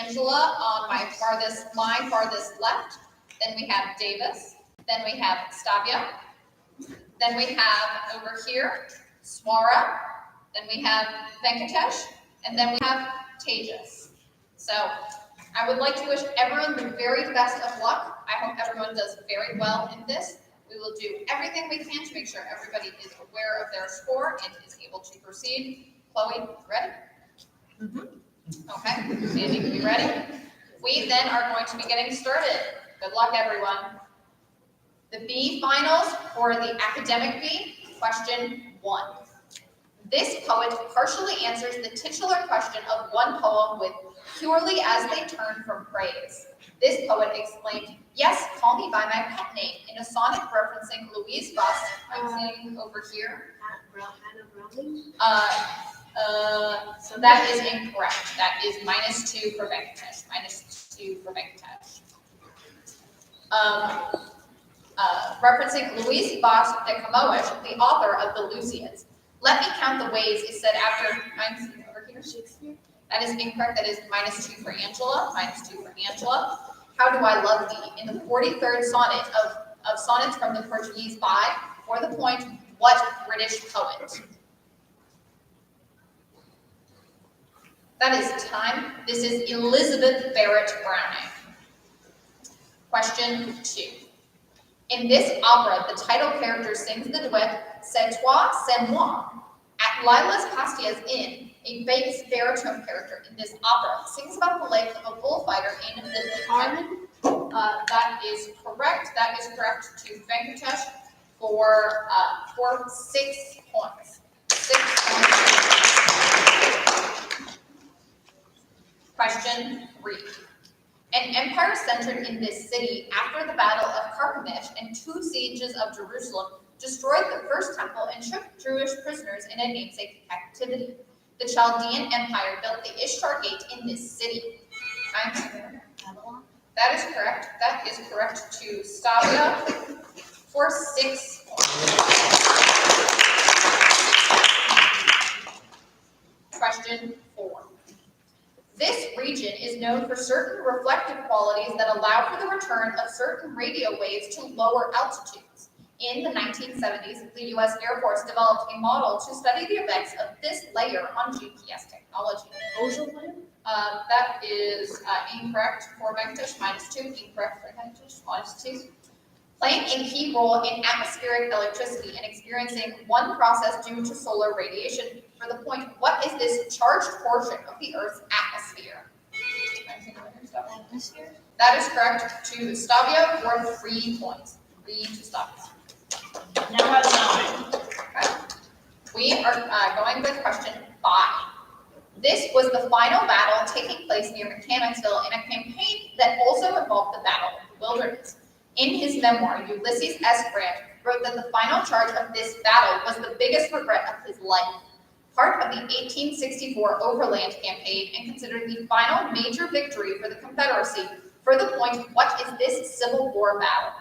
Angela on my farthest left. Then we have Davis. Then we have Stavia. Then we have over here Swara. Then we have Venkatesh. And then we have Tejas. So I would like to wish everyone the very best of luck. I hope everyone does very well in this. We will do everything we can to make sure everybody is aware of their score and is able to proceed. Chloe, ready? Okay, Sandy, can you ready? We then are going to be getting started. Good luck, everyone. The B finals for the academic B, question 1. This poet partially answers the titular question of one poem with purely as they turn from praise. This poet exclaimed, "Yes, call me by my pet name," in a sonnet referencing Louise Buss. I'm seeing over here. So that is incorrect. That is -2 for Venkatesh. -2 for Venkatesh. Referencing Louise Buss de Camões, the author of the Lusiads. "Let me count the ways," is said after, I'm seeing over here, Shakespeare. That is incorrect. That is -2 for Angela. -2 for Angela. "How do I love thee?" in the 43rd sonnet of sonnets from the Portuguese by, for the point, what British poet? That is time. This is Elizabeth Barrett Browning. Question 2. In this opera, the title character sings the duet "C'est toi, c'est moi." At Lila's Pastia's Inn, a bass baritone character in this opera sings about the life of a bullfighter in the Carmen. That is correct. That is correct to Venkatesh for 6 points. 6 points. Question 3. An empire centered in this city after the Battle of Carchemish and 2 sieges of Jerusalem destroyed the first temple and took Jewish prisoners in a namesake captivity. The Chaldean Empire built the Ishtar Gate in this city. Babylon. That is correct. That is correct to Stavia for 6 points. Question 4. This region is known for certain reflective qualities that allow for the return of certain radio waves to lower altitudes. In the 1970s, the U.S. Air Force developed a model to study the effects of this layer on GPS technology. Ozone layer? That is incorrect for Venkatesh, -2. Incorrect for Venkatesh, -2. Playing a key role in atmospheric electricity and experiencing one process due to solar radiation. For the point, what is this charged portion of the Earth's atmosphere? Atmosphere? That is correct to Stavia for 3 points. 3 to Stavia. Now at 9. Okay. We are going with question 5. This was the final battle taking place near Mechanicsville in a campaign that also involved the Battle of the Wilderness. In his memoir, Ulysses S. Grant wrote that the final charge of this battle was the biggest regret of his life, part of the 1864 Overland Campaign, and considered the final major victory for the Confederacy. For the point, what is this Civil War battle?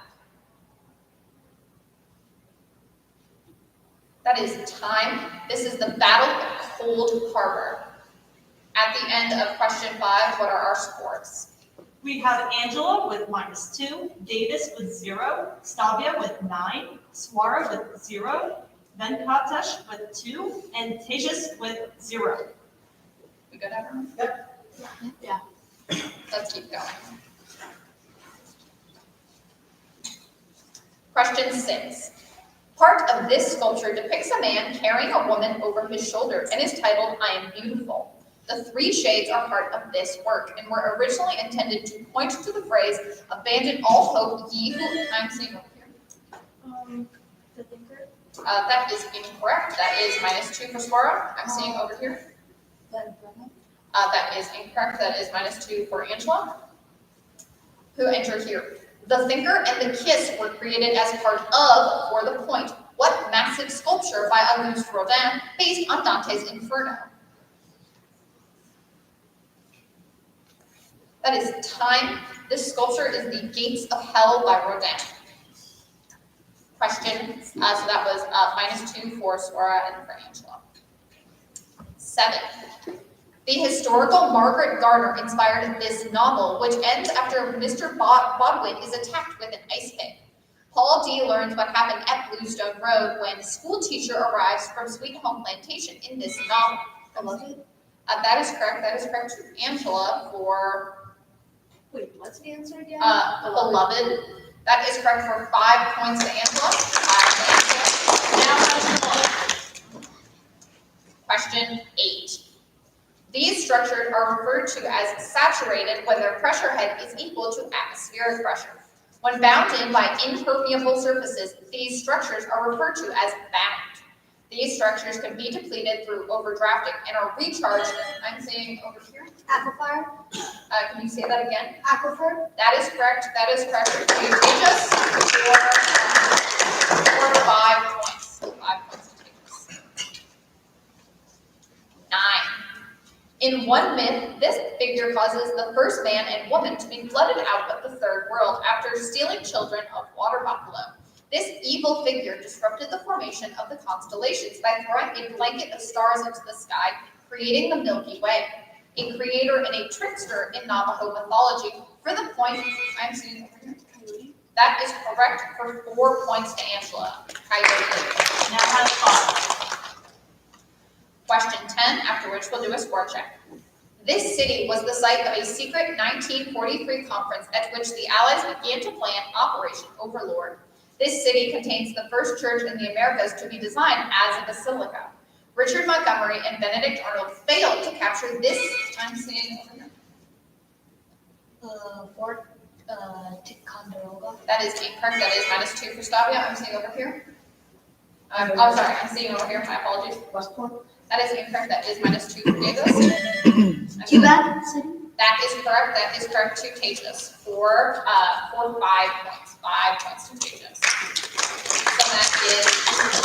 That is time. This is the Battle of Cold Harbor. At the end of question 5, what are our scores? We have Angela with -2, Davis with 0, Stavia with 9, Swara with 0, Venkatesh with 2, and Tejas with 0. We good, everyone? Yep. Yeah. Let's keep going. Question 6. Part of this sculpture depicts a man carrying a woman over his shoulders and is titled, "I Am Beautiful." The 3 shades are part of this work and were originally intended to point to the phrase, "Abandon all hope, ye who..." I'm seeing over here. The thinker? That is incorrect. That is -2 for Swara. I'm seeing over here. That is incorrect. That is -2 for Angela. Who entered here? The thinker and the kiss were created as part of, for the point, what massive sculpture by Auguste Rodin based on Dante's Inferno? That is time. This sculpture is the Gates of Hell by Rodin. Question, so that was -2 for Swara and for Angela. 7. The historical Margaret Garner inspired this novel, which ends after Mr. Bodwin is attacked with an ice pick. Paul D. learns what happened at Bluestone Road when school teacher arrives from Sweet Home Plantation in this novel. Beloved? That is correct. That is correct to Angela for Wait, what's the answer again? Beloved. That is correct for 5 points to Angela. 5 to Angela. Now has Noah. Question 8. These structures are referred to as saturated when their pressure head is equal to atmospheric pressure. When bound in by impermeable surfaces, these structures are referred to as bound. These structures can be depleted through overdrafting and are recharged. I'm saying over here. Aquifer? Can you say that again? Aquifer? That is correct. That is correct. Can you take us for 5 points? 5 points to take us. 9. In one myth, this figure causes the first man and woman to be flooded out of the third world after stealing children of water buffalo. This evil figure disrupted the formation of the constellations by throwing a blanket of stars into the sky, creating the Milky Way. A creator and a trickster in Navajo mythology. For the point, I'm seeing over here. Coyote. That is correct for 4 points to Angela. Coyote. Now has 5. Question 10, after which we'll do a score check. This city was the site of a secret 1943 conference at which the Allies began to plan Operation Overlord. This city contains the first church in the Americas to be designed as a basilica. Richard Montgomery and Benedict Arnold failed to capture this, I'm seeing over here. Fort Ticonderoga. That is incorrect, that is -2 for Stavia, I'm seeing over here. I'm sorry, I'm seeing over here, my apologies. Westport. That is incorrect, that is -2 for Davis. Quebec City. That is correct to Tejas for 5 points, 5 points to Tejas. So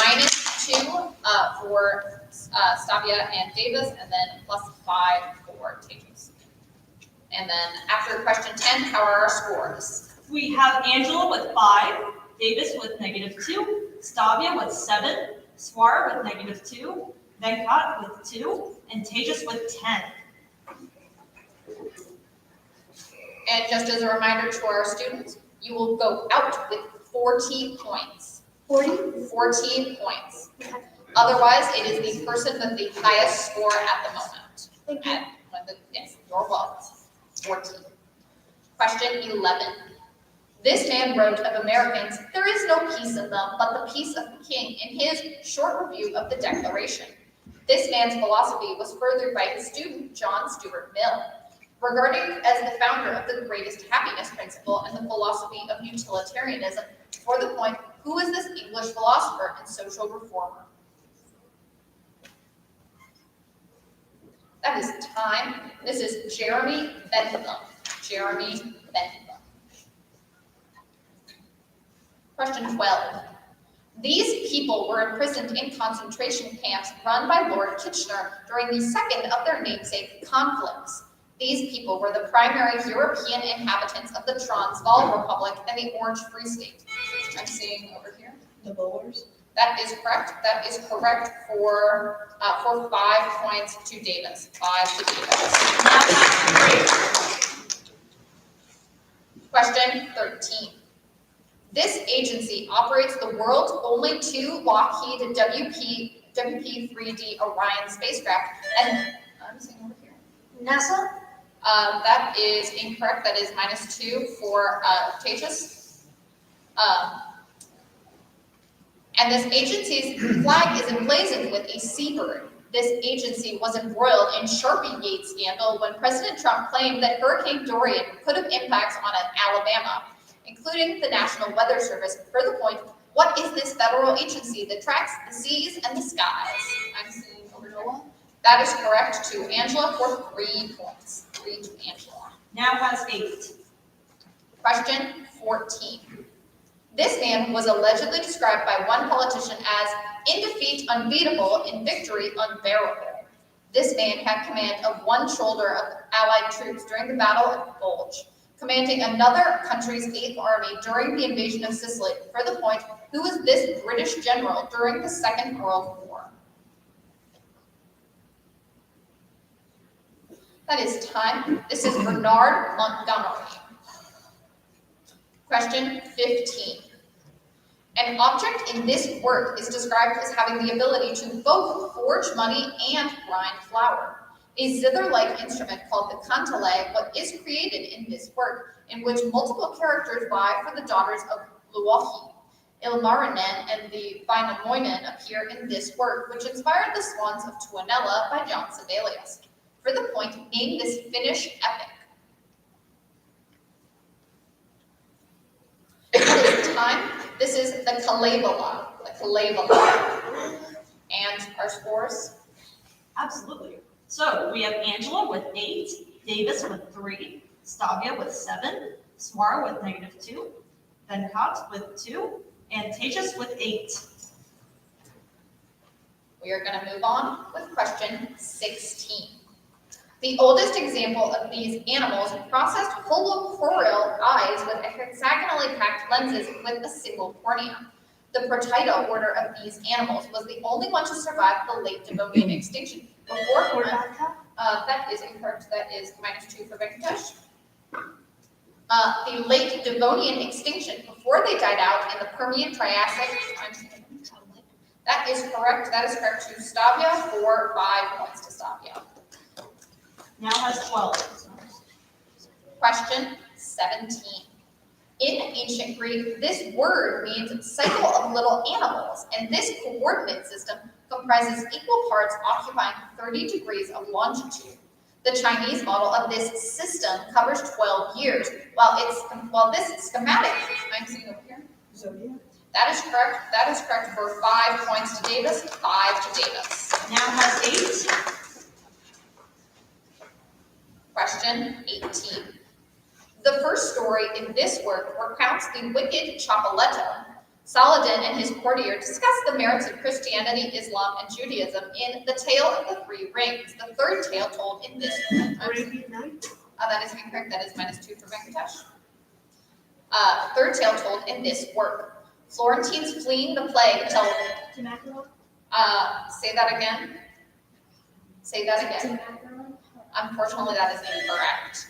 that is -2 for Stavia and Davis, and then +5 for Tejas. And then after question 10, how are our scores? We have Angela with 5, Davis with -2, Stavia with 7, Swara with -2, Venkat with 2, and Tejas with 10. And just as a reminder to our students, you will go out with 40 points. 40? 14 points. Otherwise, it is the person with the highest score at the moment. Thank you. Yes, you're welcome. 14. Question 11. This man wrote of Americans, "There is no peace in them, but the peace of the king," in his short review of the Declaration. This man's philosophy was furthered by his student, John Stuart Mill. Regarded as the founder of the greatest happiness principle and the philosophy of utilitarianism, for the point, who is this English philosopher and social reformer? That is time. This is Jeremy Bentham. Jeremy Bentham. Question 12. These people were imprisoned in concentration camps run by Lord Kitchener during the second of their namesake conflicts. These people were the primary European inhabitants of the Transvaal Republic and the Orange Free State. I'm seeing over here. The Boers. That is correct. That is correct for 5 points to Davis. 5 to Davis. Now has 3. Question 13. This agency operates the world's only 2 Lockheed WP-3D Orion spacecraft, and I'm seeing over here. NASA. That is incorrect. That is -2 for Tejas. And this agency's flag is emblazoned with a seabird. This agency was embroiled in Sharpie-Gate scandal when President Trump claimed that Hurricane Dorian could have impacts on Alabama, including the National Weather Service. For the point, what is this federal agency that tracks the seas and the skies? I'm seeing over Noah. That is correct to Angela for 3 points. 3 to Angela. Now has 8. Question 14. This man was allegedly described by one politician as in defeat unbeatable, in victory unbearable. This man had command of one shoulder of Allied troops during the Battle of Bulge, commanding another country's 8th Army during the invasion of Sicily. For the point, who was this British general during the Second World War? That is time. This is Bernard Montgomery. Question 15. An object in this work is described as having the ability to both forge money and grind flour. A zither-like instrument called the kantele is created in this work, in which multiple characters vie for the daughters of Luohi. Ilmarinen and the Vainamoinen appear in this work, which inspired the Swans of Tuonela by John Sibelius. For the point, name this Finnish epic. What is time? This is the Kalevala. And our scores? Absolutely. So we have Angela with 8, Davis with 3, Stavia with 7, Swara with -2, Venkat with 2, and Tejas with 8. We are going to move on with question 16. The oldest example of these animals processed holochorial eyes with hexagonally packed lenses with a single cornea. The Protido order of these animals was the only one to survive the late Devonian extinction. That is incorrect. That is -2 for Venkatesh. The late Devonian extinction, before they died out in the Permian Triassic. That is correct. That is correct to Stavia for 5 points to Stavia. Now has 12. Question 17. In ancient Greek, this word means cycle of little animals, and this coordinate system comprises equal parts occupying 30 degrees of longitude. The Chinese model of this system covers 12 years, while this schematic, I'm seeing over here. Zodiac. That is correct. That is correct for 5 points to Davis, 5 to Davis. Now has 8. Question 18. The first story in this work recounts the wicked Chappaletto. Saladin and his courtier discuss the merits of Christianity, Islam, and Judaism in The Tale of the Three Rings, the third tale told in this work. Arabian Night. That is incorrect. That is -2 for Venkatesh. Third tale told in this work. Florentines fleeing the plague tell. Demacron. Say that again. Say that again. Demacron. Unfortunately, that is incorrect.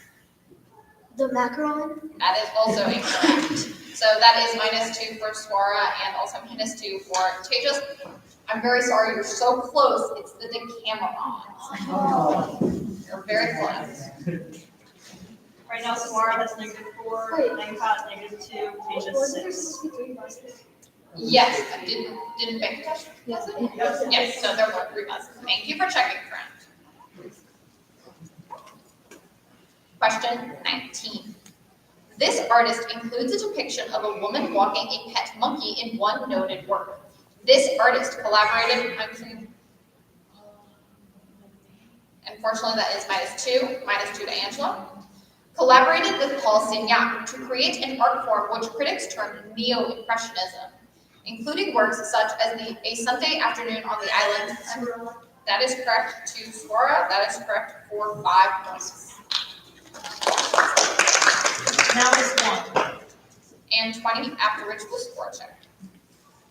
The macaron. That is also incorrect. So that is -2 for Swara and also -2 for Tejas. I'm very sorry, you're so close. It's the Decameron. You're very close. Right now, Swara has -4, Wait. Venkat -2, Tejas Wasn't there 6. supposed to be 3 buses? Yes, didn't Venkatesh? Yes. Yes, so there were 3 buses. Thank you for checking, friend. Question 19. This artist includes a depiction of a woman walking a pet monkey in one noted work. This artist collaborated, unfortunately that is -2 to Angela, collaborated with Paul Signac to create an art form which critics termed Neo-Impressionism, including works such as A Sunday Afternoon on the Island. That is correct to Swara, that is correct for 5 points. Now is 1. And 20 after which we'll score check.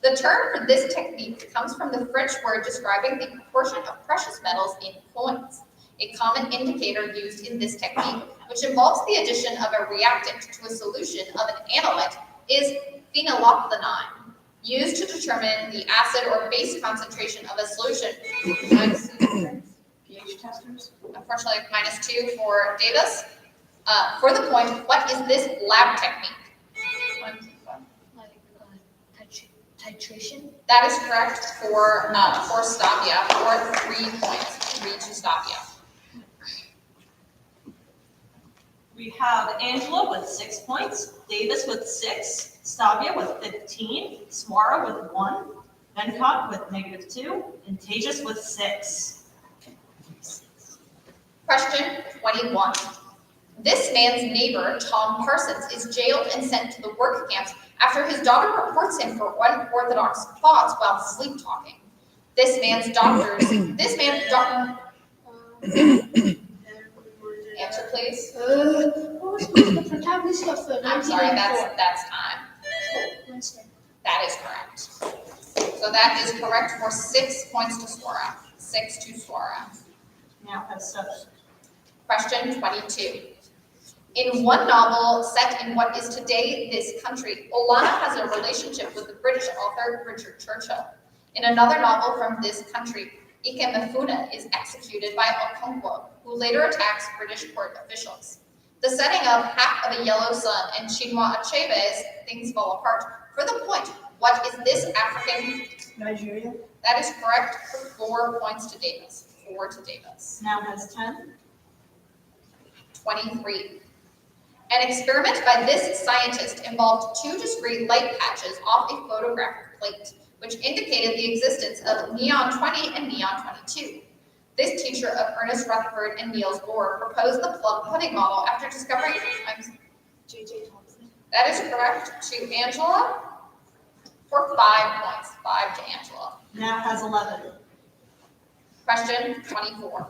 The term for this technique comes from the French word describing the proportion of precious metals in coins. A common indicator used in this technique, which involves the addition of a reactant to a solution of an analyte, is phenolphthalein, used to determine the acid or base concentration of a solution. pH testers. Unfortunately, -2 for Davis. For the point, what is this lab technique? Titration. That is correct for Stavia, for 3 points, 3 to Stavia. We have Angela with 6 points, Davis with 6, Stavia with 15, Swara with 1, Venkat with -2, and Tejas with 6. Question 21. This man's neighbor, Tom Parsons, is jailed and sent to the work camps after his daughter reports him for unorthodox thoughts while sleep talking. This man's doctor. Answer, please. What was the protagonist of the I'm sorry, 1994? that's time. Wednesday. That is correct. So that is correct for 6 points to Swara. 6 to Swara. Now has 7. Question 22. In one novel set in what is today this country, Olana has a relationship with the British author Richard Churchill. In another novel from this country, Ikemefuna is executed by Okonkwo, who later attacks British court officials. The setting of Half of a Yellow Sun and Chinua Achebe's Things Fall Apart. For the point, what is this African? Nigeria. That is correct for 4 points to Davis. 4 to Davis. Now has 10. 23. An experiment by this scientist involved 2 discrete light patches off a photographic plate, which indicated the existence of neon 20 and neon 22. This teacher of Ernest Rutherford and Niels Bohr proposed the plug pudding model after discovering J.J. Thomson. that is correct to Angela for 5 points. 5 to Angela. Now has 11. Question 24.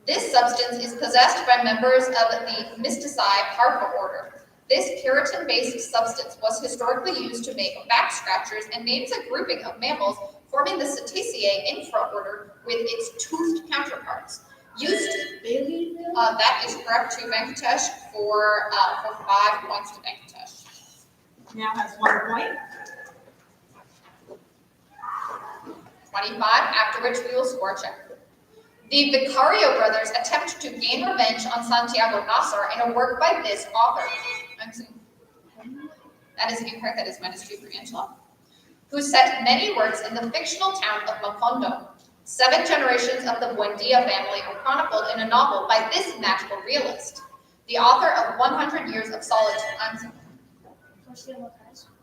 This substance is possessed by members of the Mystici Parva order. This keratin-based substance was historically used to make back scratchers and names a grouping of mammals forming the Cetaceae infraorder with its toothed counterparts. Used, Bailey. that is correct to Venkatesh for 5 points to Venkatesh. Now has 1 point. 25, after which we will score a check. The Vicario brothers attempt to gain revenge on Santiago Nasser in a work by this author. That is incorrect, that is -2 for Angela. Who set many works in the fictional town of Macondo. 7 generations of the Buendia family are chronicled in a novel by this magical realist. The author of 100 Years of Solitude.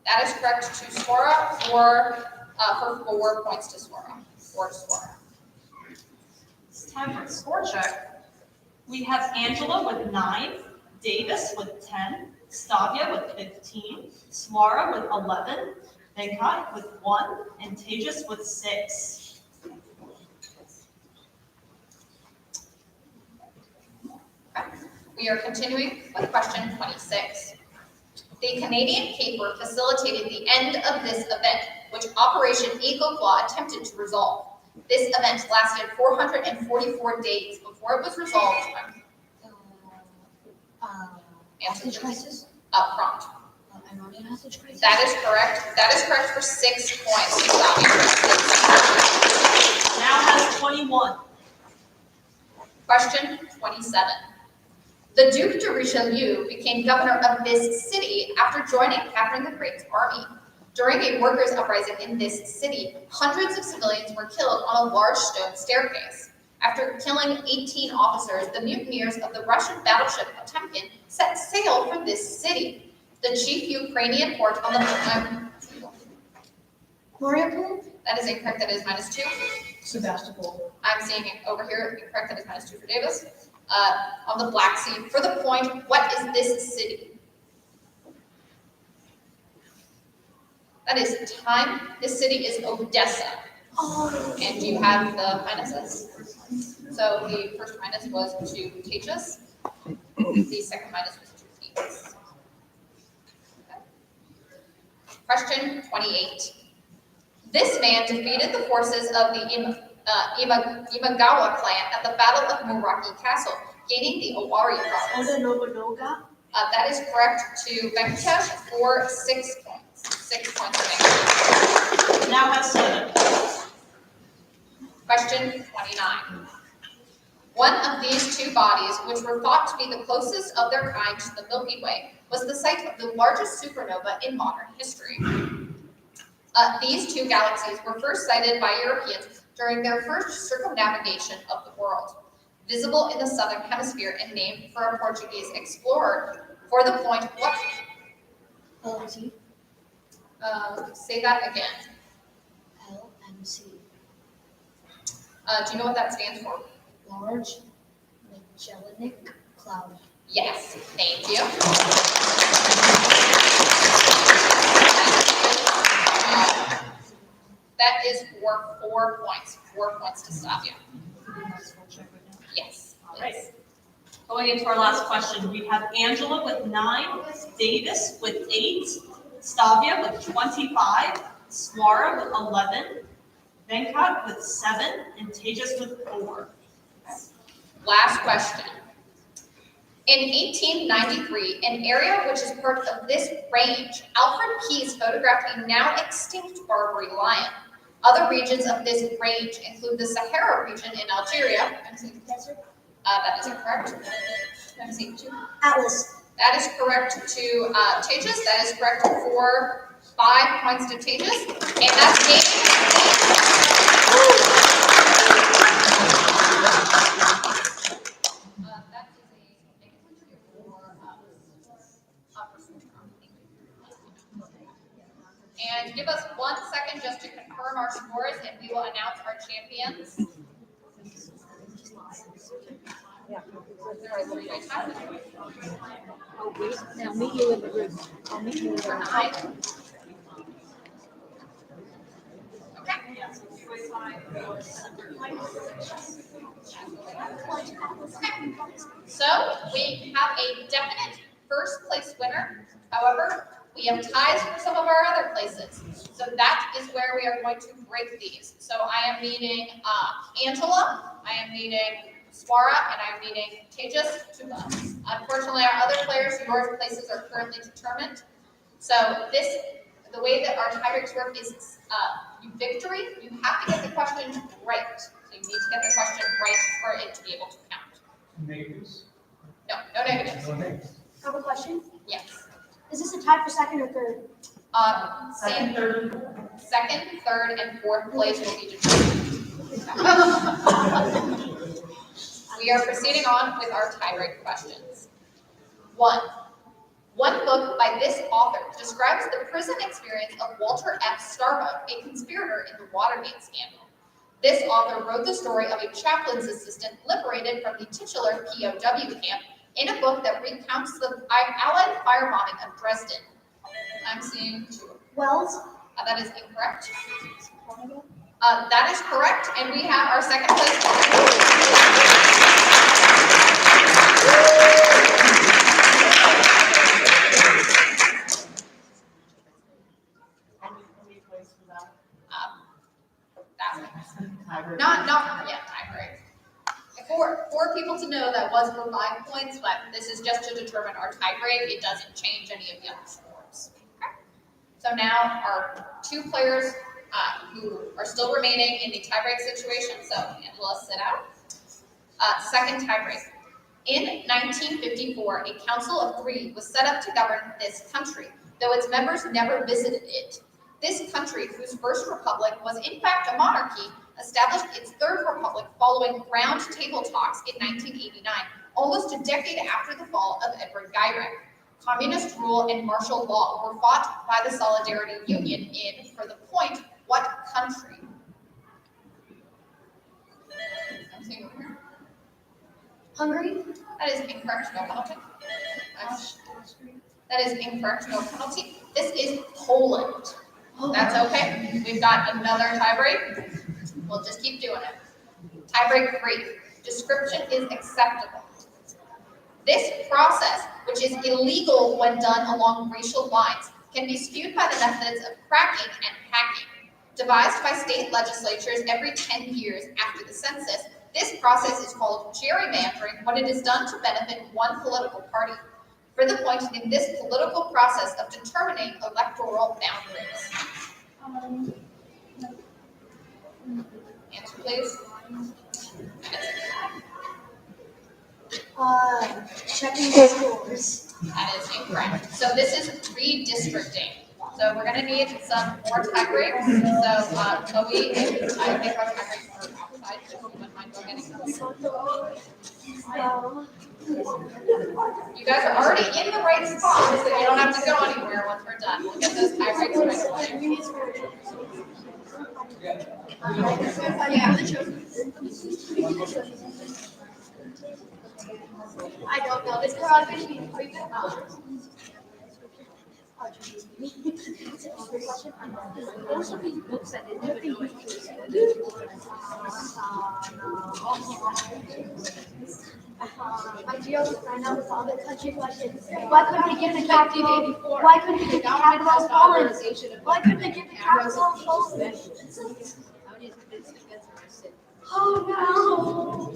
That is correct to Swara for 4 points to Swara. 4 to Swara. It's time for a score check. We have Angela with 9, Davis with 10, Stavia with 15, Swara with 11, Venkat with 1, and Tejas with 6. We are continuing with question 26. The Canadian paper facilitated the end of this event, which Operation Eagle Claw attempted to resolve. This event lasted 444 days before it was resolved. Answer Hostage please. crisis. Prompt. Iranian hostage crisis. That is correct. That is correct for 6 points. Now has 21. Question 27. The Duc de Richelieu became governor of this city after joining Catherine the Great's army. During a workers' uprising in this city, hundreds of civilians were killed on a large stone staircase. After killing 18 officers, the mutineers of the Russian battleship Potemkin set sail for this city. The chief Ukrainian port on the Mariupol. that is incorrect. That is -2. Sebastopol. I'm seeing it over here. Incorrect. That is -2 for Davis. On the Black Sea. For the point, what is this city? That is time. This city is Odessa. Oh. And you have the minuses. So the first minus was to Tejas. The second minus was to Tejas. Okay. Question 28. This man defeated the forces of the Imagawa clan at the Battle of Muraki Castle, gaining the Owari province. Oda Nobunaga. That is correct to Venkatesh for 6 points. 6 points to Venkatesh. Now has 7. Question 29. One of these 2 bodies, which were thought to be the closest of their kind to the Milky Way, was the site of the largest supernova in modern history. These 2 galaxies were first sighted by Europeans during their first circumnavigation of the world. Visible in the southern hemisphere and named for a Portuguese explorer. For the point, what? LMC. Say that again. LMC. Do you know what that stands for? Large Magellanic Cloud. Yes, thank you. That is for 4 points. 4 points to Stavia. Yes. All right. Going into our last question, we have Angela with 9, Davis with 8, Stavia with 25, Swara with 11, Venkat with 7, and Tejas with 4. Last question. In 1893, an area which is part of this range, Alfred Keyes photographed a now extinct Barbary lion. Other regions of this range include the Sahara region in Algeria. That is incorrect. Atlas. That is correct to Tejas. That is correct for 5 points to Tejas. And that's game. That is a and give us 1 second just to confirm our scores, and we will announce our champions. Now meet you in the room. I'll meet you in the room. So we have a definite first place winner. However, we have ties for some of our other places. So that is where we are going to break these. So I am needing Angela, I am needing Swara, and I am needing Tejas to us. Unfortunately, our other players, your places are currently determined. So the way that our tiebreaks work is victory. You have to get the question right. So you need to get the question right for it to be able to count. Negatives? No, no negatives. No negatives. I have a question. Yes. Is this a tie for second or third? Same. Second, third, and fourth place will be determined. We are proceeding on with our tiebreak questions. One book by this author describes the prison experience of Walter F. Starbuck, a conspirator in the Watergate scandal. This author wrote the story of a chaplain's assistant liberated from the titular POW camp in a book that recounts the Allied firebombing of Dresden. I'm seeing two. Wells. That is incorrect. That is correct, and we have our second place tiebreak. For people to know, that was for 5 points, but this is just to determine our tiebreak. It doesn't change any of the other scores. Okay. So now our 2 players who are still remaining in the tiebreak situation. So Angela, sit out. Second tiebreak. In 1954, a council of 3 was set up to govern this country, though its members never visited it. This country, whose first republic was in fact a monarchy, established its third republic following round table talks in 1989, almost a decade after the fall of Edward Geirak. Communist rule and martial law were fought by the Solidarity Union in, for the point, what country? Hungary. That is incorrect, no penalty. That is incorrect, no penalty. This is Poland. That's okay. We've got another tiebreak. We'll just keep doing it. Tiebreak 3. Description is acceptable. This process, which is illegal when done along racial lines, can be skewed by the methods of cracking and packing. Devised by state legislatures every 10 years after the census, this process is called gerrymandering when it is done to benefit one political party. For the point in this political process of determining electoral boundaries. Answer, please. Checking the scores. That is incorrect. So this is redistricting. So we're going to need some more tiebreaks. So Chloe, I think our tiebreaks are outside, so if you wouldn't mind going getting them. You guys are already in the right spot, so you don't have to go anywhere once we're done. We'll get those tiebreaks right away. I don't know. This girl is going to be pretty good. I know it's all the country questions. Why couldn't they give the capital? Why couldn't they give the capital of Poland? Why couldn't they give the capital of Poland? Oh no!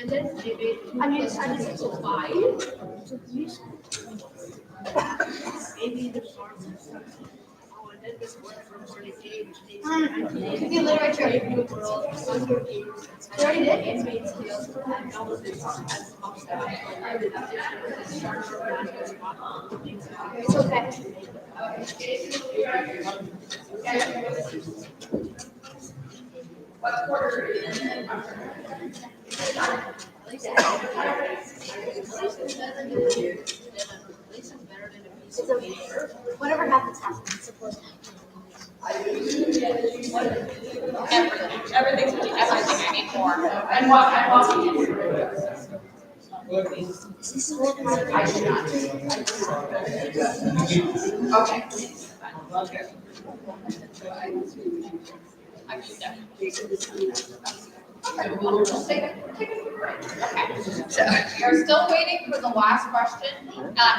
And then maybe I just why. Maybe the farm. Oh, and then this one from 48, which means the literature. They already did. It's okay. What quarter? Whatever happens, happens. Everything's everything I need more. And okay. I mean, definitely. Okay, we'll just take a break. Okay, so we are still waiting for the last question.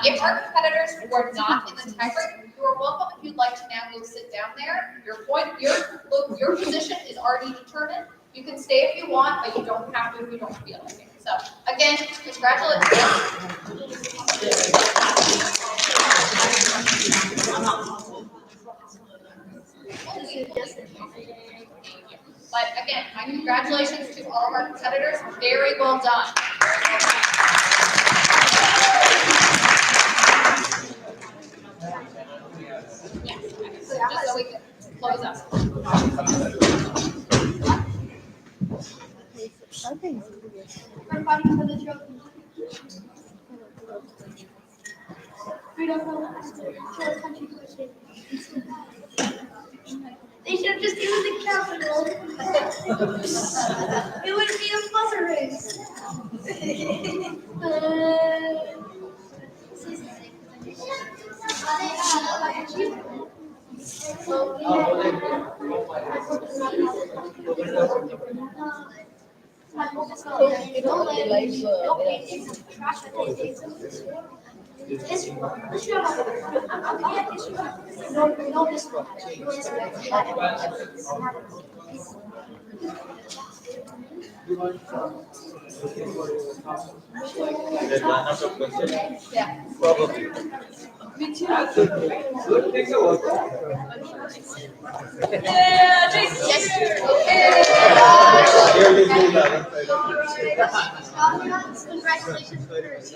If our competitors were not in the tiebreak, you are welcome if you'd like to now go sit down there. Your position is already determined. You can stay if you want, but you don't have to if you don't feel like it. So again, congratulations. But again, my congratulations to all of our competitors. Very well done. Yes, just so we can close up. Okay. Everybody for the trophy. Freedom from country question. They should have just given the capital. It would be a buzzer race. Yeah. Probably. Me too. Good, thanks a lot. Yeah, Jason. Yes. Here you go, Lara. Congratulations first.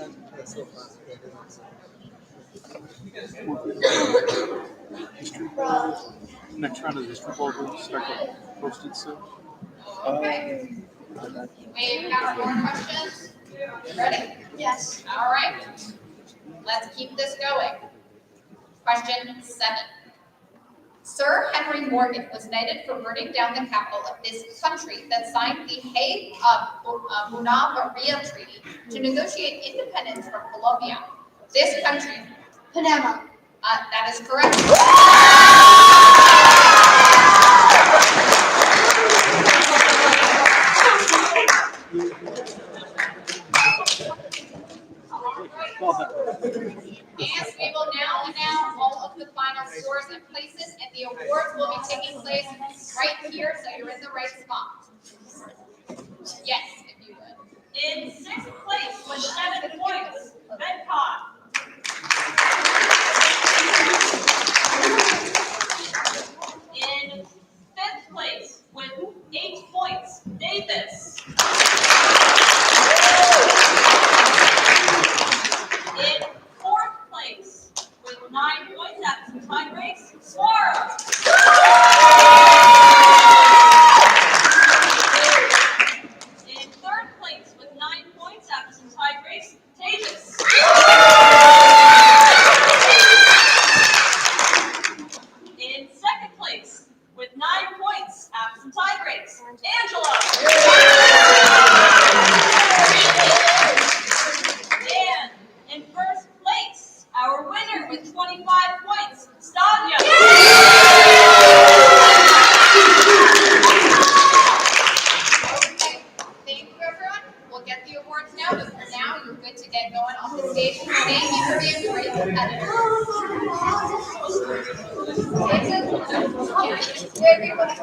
Next round of district ball will start getting posted soon. Okay. We've got more questions. Ready? Yes. All right. Let's keep this going. Question 7. Sir Henry Morgan was knighted for burning down the capital of this country that signed the Hague-Munavarria Treaty to negotiate independence from Colombia. This country. Panama. That is correct. And we will now announce all of the final scores and places, and the awards will be taking place right here, so you're in the right spot. Yes, if you would. In 6th place with 7 points, Bedcott. In 5th place with 8 points, Davis. In 4th place with 9 points after some time breaks, Suara. In 3rd place with 9 points after some tie breaks, Tejas. In 2nd place with 9 points after some tie breaks, Angela. And in 1st place, our winner with 25 points, Stavia. Okay, thank you, everyone. We'll get the awards now, but for now, you're good to get going off the stage. Thank you for being great competitors. Everybody.